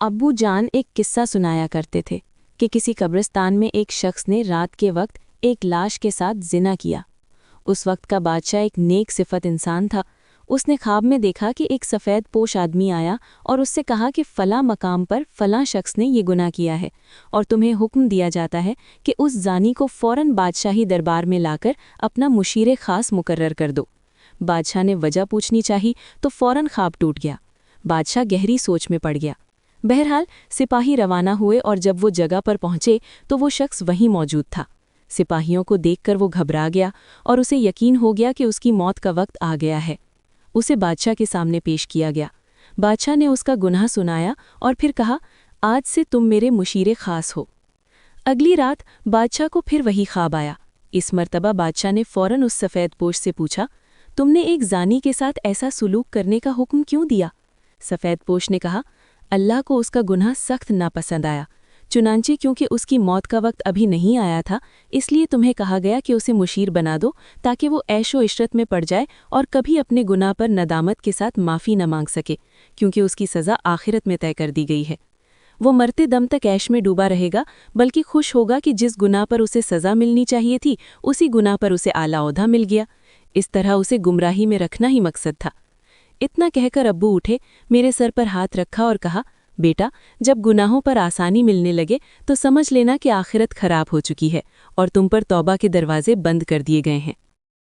ابو جان ایک قصہ سنایا کرتے تھے کہ کسی قبرستان میں ایک شخص نے رات کے وقت ایک لاش کے ساتھ زنا کیا۔ اس وقت کا بادشاہ ایک نیک صفت انسان تھا۔ اس نے خواب میں دیکھا کہ ایک سفید پوش آدمی آیا اور اس سے کہا کہ فلاں مقام پر فلاں شخص نے یہ گناہ کیا ہے اور تمہیں حکم دیا جاتا ہے کہ اس زانی کو فوراً بادشاہی دربار میں لا کر اپنا مشیر خاص مقرر کر دو۔ بادشاہ نے وجہ پوچھنی چاہی تو فوراً خواب ٹوٹ گیا۔ بادشاہ گہری سوچ میں پڑ گیا۔ بہرحال سپاہی روانہ ہوئے اور جب وہ جگہ پر پہنچے تو وہ شخص وہیں موجود تھا۔ سپاہیوں کو دیکھ کر وہ گھبرا گیا اور اسے یقین ہو گیا کہ اس کی موت کا وقت آ گیا ہے۔ اسے بادشاہ کے سامنے پیش کیا گیا۔ بادشاہ نے اس کا گناہ سنایا اور پھر کہا، آج سے تم میرے مشیر خاص ہو۔ اگلی رات بادشاہ کو پھر وہی خواب آیا۔ اس مرتبہ بادشاہ نے فوراً اس سفید پوش سے پوچھا، تم نے ایک زانی کے ساتھ ایسا سلوک کرنے کا حکم کیوں دیا؟ سفید پوش نے کہا، اللہ کو اس کا گناہ سخت ناپسند آیا، چنانچہ کیونکہ اس کی موت کا وقت ابھی نہیں آیا تھا اس لیے تمہیں کہا گیا کہ اسے مشیر بنا دو تاکہ وہ عیش و عشرت میں پڑ جائے اور کبھی اپنے گناہ پر ندامت کے ساتھ معافی نہ مانگ سکے، کیونکہ اس کی سزا آخرت میں طے کر دی گئی ہے۔ وہ مرتے دم تک عیش میں ڈوبا رہے گا، بلکہ خوش ہوگا کہ جس گناہ پر اسے سزا ملنی چاہیے تھی اسی گناہ پر اسے اعلیٰ عہدہ مل گیا۔ اس طرح اسے گمراہی میں رکھنا ہی مقصد تھا۔ اتنا کہہ کر ابو اٹھے، میرے سر پر ہاتھ رکھا اور کہا، بیٹا، جب گناہوں پر آسانی ملنے لگے تو سمجھ لینا کہ آخرت خراب ہو چکی ہے اور تم پر توبہ کے دروازے بند کر دیے گئے ہیں۔